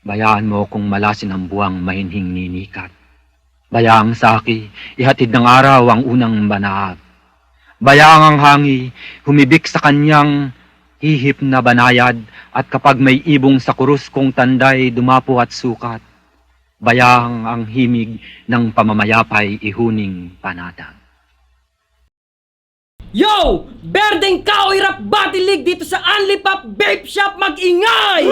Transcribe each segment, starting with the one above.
Bayaan mo kung malasin ang buwang mahinhing ninikat. Bayaang saki, ihatid ng araw ang unang banat. Bayaang ang hangi, humibik sa kanyang hihip na banayad, at kapag may ibong sa kurus kong tanday dumapo at sukat, bayaang ang himig ng pamamayapay ihuning panatag. Yo! Berdeng Kahoy Rap Battle League dito sa Only Pop Vape Shop, mag-ingay!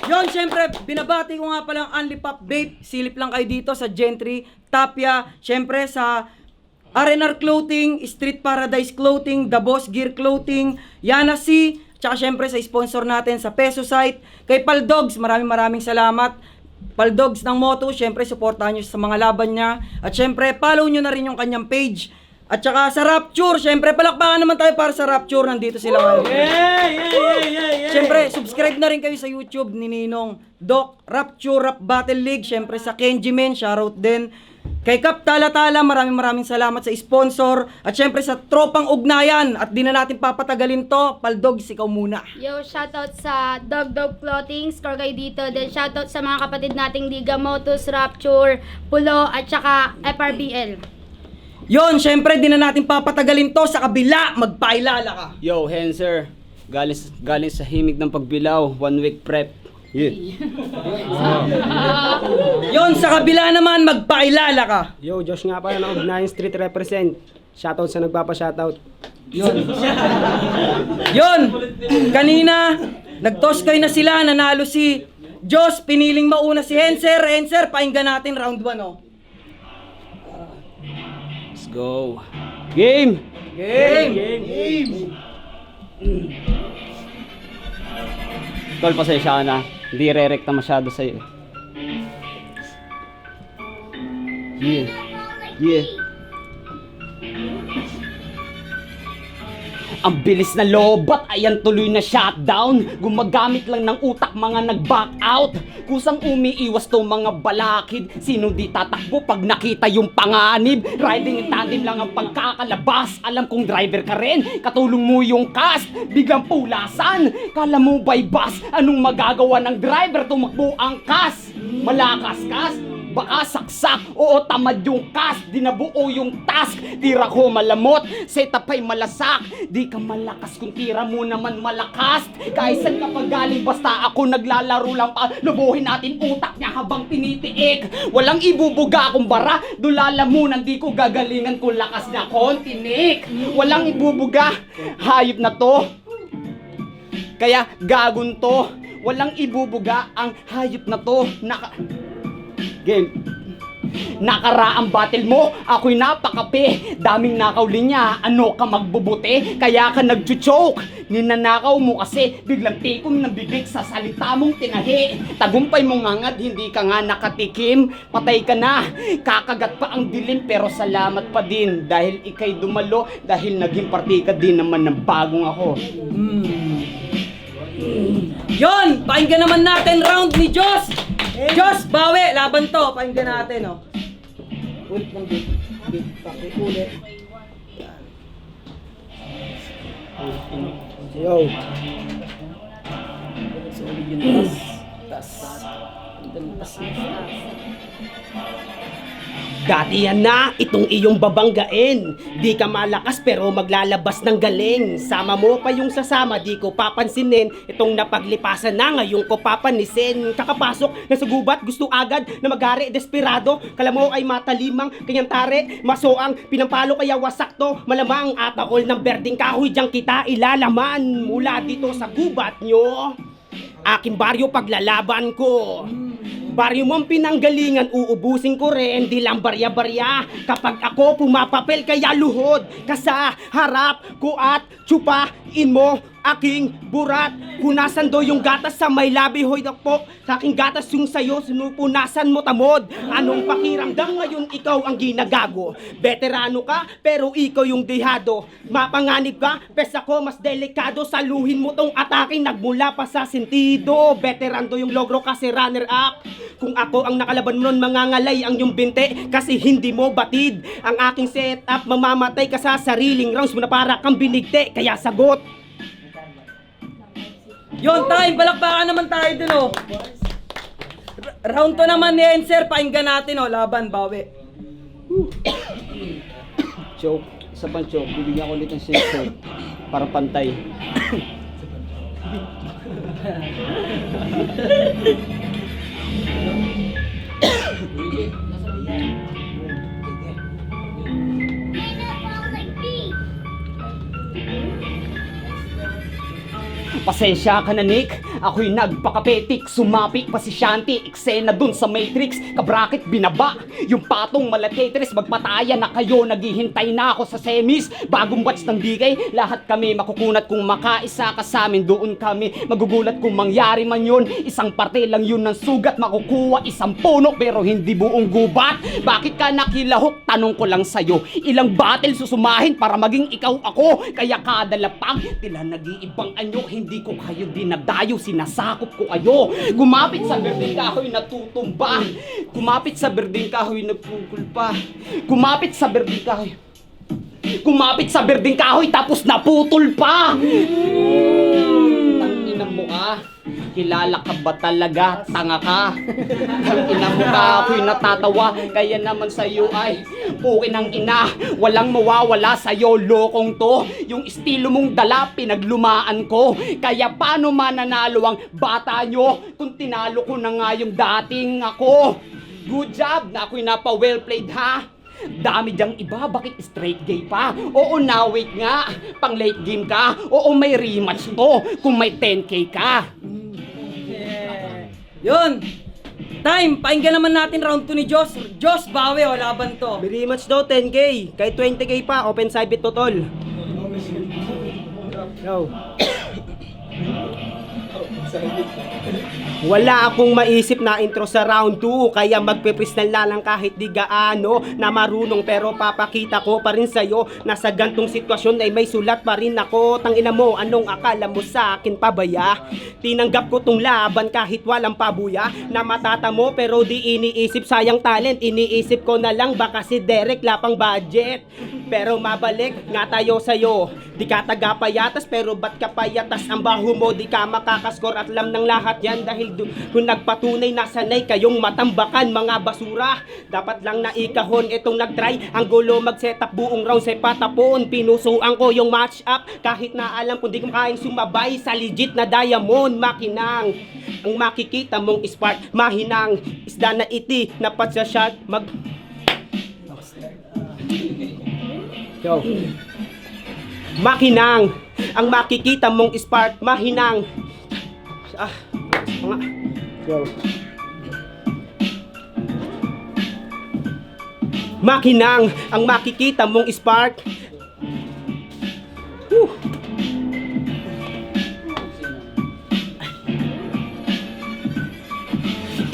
Yon, syempre, binabati ko nga pala ang Only Pop Vape. Silip lang kayo dito sa Gentry, Tapia, syempre sa RNR Clothing, Street Paradise Clothing, The Boss Gear Clothing, Yana C, tsaka syempre sa sponsor natin sa Peso Site, kay Paldogs, maraming salamat. Paldogs ng Moto, syempre supportahan nyo sa mga laban niya. At syempre, follow nyo na rin yung kanyang page. At saka sa Rapture, syempre palakpakan naman tayo para sa Rapture, nandito sila ngayon. Syempre, subscribe na rin kayo sa YouTube ni Ninong Doc Rapture Rap Battle League. Syempre sa Kenji Men, shoutout din. Kay Kap Tala-Tala, maraming salamat sa sponsor. At syempre sa Tropang Ugnayan, at di na natin papatagalin to, Paldogs, ikaw muna. Yo, shoutout sa Dog Clothing, score kayo dito. Then shoutout sa mga kapatid nating Liga Motos, Rapture, Pulo, at saka FRBL. Yon, syempre di na natin papatagalin to, sa kabila, magpailala ka. Yo, Henser. Galing sa himig ng pagbilaw. 1 week prep. Yeah. Yon, sa kabila naman, magpailala ka. Yo, Josh nga pala ng Ugnayan Street Represent. Shoutout sa nagpapa-shoutout. Yon, kanina, nag-toss kayo na sila, nanalo si Josh, piniling mauna si Henser. Henser, painggan natin round 1, oh. Let's go. Game! Tol, pasensya ka na. Hindi re-recta masyado sa'yo. Yeah. Ang bilis na lobat, ayan tuloy na shutdown. Gumagamit lang ng utak mga nag-back out. Kusang umiiwas to mga balakid. Sino di tatakbo pag nakita yung panganib? Riding in tandem lang ang pagkakalabas. Alam kong driver ka rin, katulong mo yung cast. Bigang pulasan, kala mo by bus. Anong magagawa ng driver? Tumakbo ang cast. Malakas cast, baka saksak, oo tamad yung cast. Di nabuo yung task, tira ko malamot, setup ay malasak. Di ka malakas kung tira mo naman malakas. Kaisan ka pagaling, basta ako naglalaro lang pa. Lubuhin natin utak niya habang tinitiik. Walang ibubuga akong bara, dulala mo di ko gagalingan kung lakas na kontinik. Walang ibubuga, hayop na to, kaya gagon to. Walang ibubuga ang hayop na to. Game. Nakaraang battle mo, ako'y napakape. Daming nakaw linya, ano ka magbubuti? Kaya ka nagchuchoke. Ninanakaw mo kasi biglang tikong ng bibig sa salita mong tinahi. Tagumpay mo ngangad, hindi ka nga nakatikim. Patay ka na, kakagat pa ang dilim. Pero salamat pa din dahil ikay dumalo. Dahil naging party ka din naman ng bagong ako. Yon, pakinggan naman natin round ni Josh. Josh, bawi, laban to. Pakinggan natin, oh. Ulit ng beat. Ulit. Yo. Solid yung tas. Dati yan na, itong iyong babanggain. Di ka malakas pero maglalabas ng galing. Sama mo pa yung sasama, di ko papansinin. Itong napaglipasan na, ngayon ko papanisin. Kakapasok na sa gubat, gusto agad na magari, desperado. Kala mo ay matalimang, kanyang tare, masoang, pinampalo kaya wasak to. Malamang atakol ng berdeng kahoy, diyang kita ilalaman. Mula dito sa gubat nyo, aking baryo paglalaban ko. Baryo mong pinanggalingan, uubusin ko rin, di lang barya-barya. Kapag ako pumapapel, kaya luhod ka sa harap ko at tsupain mo aking burat. Punasan do yung gatas sa may labi, hoy dakpo. Sa aking gatas yung sayo, sinupunasan mo tamod. Anong pakiramdam ngayon ikaw ang ginagago? Veterano ka, pero ikaw yung dehado. Mapanganib ka, pes ako mas delikado. Saluhin mo tong atake, nagmula pa sa sentido. Veteran do yung logro kasi runner up. Kung ako ang nakalaban mo nun, mangangalay ang yung binte kasi hindi mo batid. Ang aking setup, mamamatay ka sa sariling rounds mo na para kang binigte. Kaya sagot. Yun, time, palakpakan naman tayo dun, oh. Round 2 naman ni Enser, pakinggan natin, oh, laban, bawi. Choke, isa pang choke. Bibigyan ko ulit ng choke para pantay. Pasensya ka na, Nick. Ako'y nagpakapetik. Sumapi pa si Shanti. Eksena dun sa Matrix. Kabrakit binaba. Yung patong malatetris. Magpataya na kayo. Naghihintay na ako sa semis. Bagong batch ng digay. Lahat kami makukunat kung makaisa ka sa amin. Doon kami magugulat kung mangyari man yun. Isang parte lang yun ng sugat. Makukuha isang puno pero hindi buong gubat. Bakit ka nakilahok? Tanong ko lang sa'yo. Ilang battle susumahin para maging ikaw ako? Kaya kada lapag tila nag-iibang anyo. Hindi ko kayo dinadayo, sinasakop ko kayo. Gumapit sa berdeng kahoy, natutumba. Kumapit sa berdeng kahoy, nagpupulpa. Kumapit sa berdeng kahoy. Kumapit sa berdeng kahoy, tapos naputol pa. Tangina mo ka. Kilala ka ba talaga? Tanga ka. Tangina mo ka, ako'y natatawa. Kaya naman sa'yo ay pukin ng ina. Walang mawawala sa'yo, lokong to. Yung estilo mong dala, pinaglumaan ko. Kaya paano mananalo ang bata nyo kung tinalo ko na nga yung dating ako? Good job na ako'y napa-well played, ha? Dami diyang iba, bakit straight gay pa? Oo na, wait nga, pang late game ka. Oo, may rematch to kung may 10k ka. Yun, time, pakinggan naman natin round 2 ni Joss. Joss, bawi, o, laban to. May rematch daw 10k. Kahit 20k pa, open side to tol. Yo. Wala akong maisip na intro sa round 2. Kaya magpe-freestyle na lang kahit di gaano na marunong. Pero papakita ko pa rin sa'yo na sa gantong sitwasyon ay may sulat pa rin ako. Tangina mo, anong akala mo sa akin pabaya? Tinanggap ko tong laban kahit walang pabuya. Na matata mo pero di iniisip, sayang talent. Iniisip ko na lang baka si Derek lapang budget. Pero mabalik nga tayo sa'yo. Di ka taga-payatas pero ba't ka payatas? Ang baho mo di ka makakaskor at alam ng lahat yan. Dahil kung nagpatunay na sanay kayong matambakan mga basura. Dapat lang na ikahon itong nagtry. Ang gulo mag-setup buong round sa patapon. Pinusuan ko yung match up kahit na alam kung di ko kayang sumabay sa legit na diamond. Makinang ang makikita mong spark. Mahinang isda na iti na sa shot mag... Yo. Makinang ang makikita mong spark. Mahinang mga yo. Makinang ang makikita mong spark. Whew.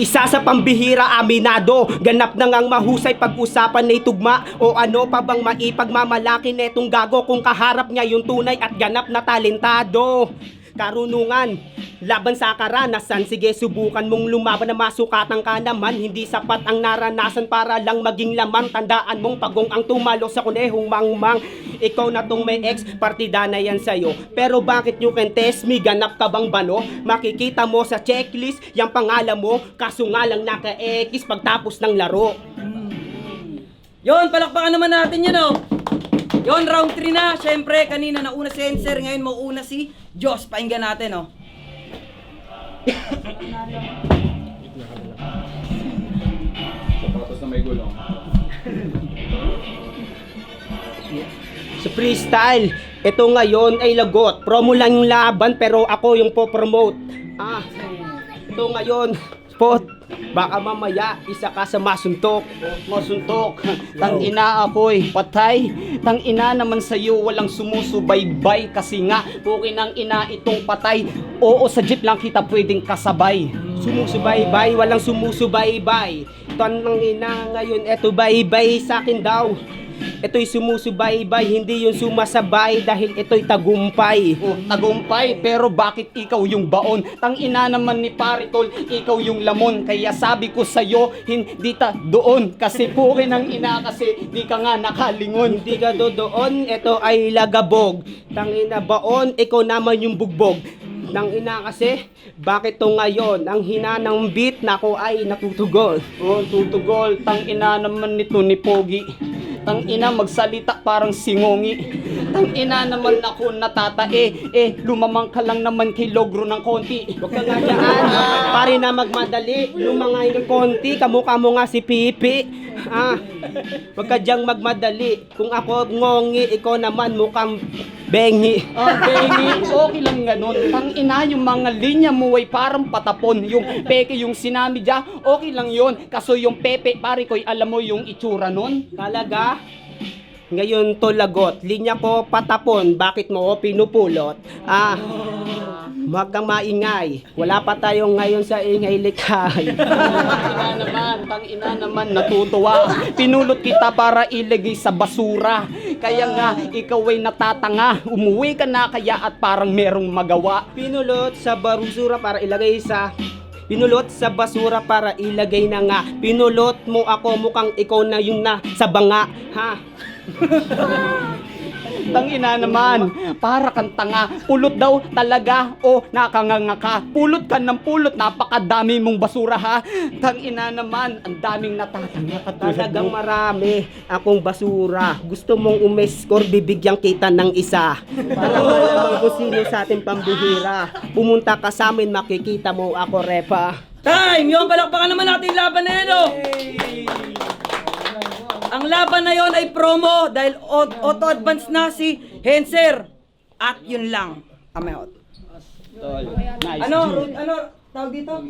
Isa sa pambihira aminado, ganap na ngang mahusay pag-usapan na itugma. O ano pa bang maipagmamalaki netong gago kung kaharap niya yung tunay at ganap na talentado. Karunungan, laban sa karanasan, sige subukan mong lumaban na masukatan ka naman. Hindi sapat ang naranasan para lang maging laman. Tandaan mong pagong ang tumalo sa kunehong mangmang. Ikaw na tong may ex, partida na yan sa'yo. Pero bakit you can test me? Ganap ka bang bano? Makikita mo sa checklist, yung pangalan mo, kaso nga lang naka-X pagtapos ng laro. Yun, palakpakan naman natin yun, oh. Yun, round 3 na. Siyempre, kanina nauna si Enser, ngayon mauuna si Joss. Pakinggan natin, oh. Sapatos na may gulong. Sa freestyle, ito ngayon ay lagot. Promo lang yung laban pero ako yung po-promote. Ito ngayon, spot. Baka mamaya isa ka sa masuntok. Masuntok. Tangina ako'y patay. Tangina naman sa'yo walang sumusubaybay. Kasi nga, pukin ang ina itong patay. Oo, sa jeep lang kita pwedeng kasabay. Sumusubaybay, walang sumusubaybay. Tanang ina ngayon, eto baybay sa akin daw. Ito'y sumusubaybay, hindi yung sumasabay dahil ito'y tagumpay. Oh, tagumpay, pero bakit ikaw yung baon? Tangina naman ni Paritol, ikaw yung lamon. Kaya sabi ko sa'yo, hindi ta doon. Kasi pukin ang ina kasi di ka nga nakalingon. Hindi ka doon, ito ay lagabog. Tangina baon, ikaw naman yung bugbog. Nang ina kasi, bakit to ngayon? Ang hina ng beat na ko ay natutugol. Oh, tutugol, tang ina naman nito ni Pogi. Tang ina magsalita parang singongi. Tang ina naman ako natatae. Lumamang ka lang naman kay Logro ng konti. Huwag ka nga dyan. Pare na magmadali. Lumangay ng konti. Kamukha mo nga si Pipi. Huwag ka dyang magmadali. Kung ako ngongi, ikaw naman mukhang bengi. Bengi, okay lang ganun. Tang ina yung mga linya mo ay parang patapon. Yung peke yung sinami dya, okay lang yon. Kaso yung pepe, pare ko'y alam mo yung itsura nun. Talaga? Ngayon to lagot. Linya ko patapon. Bakit mo ako pinupulot? Huwag kang maingay. Wala pa tayong ngayon sa ingay likhay. Tang ina naman, natutuwa. Pinulot kita para ilagay sa basura. Kaya nga, ikaw ay natatanga. Umuwi ka na kaya at parang merong magawa. Pinulot sa basura para ilagay sa... Pinulot sa basura para ilagay na nga. Pinulot mo ako mukhang ikaw na yung na sa banga. Tang ina naman, para kang tanga. Pulot daw talaga o nakanganga ka. Pulot ka ng pulot, napakadami mong basura ha. Tang ina naman, ang daming natatanga katulad Talagang mo. marami akong basura. Gusto mong umescore, bibigyan kita ng isa. Para malaman kung sino sa ating pambihira. Pumunta ka sa amin, makikita mo ako, Repa. Time! Yung palakpakan naman natin yung laban na yun, oh! Ang laban na yon ay promo dahil auto-advance na si Henser. At yun lang. I'm out. Nice. Ano tawag dito?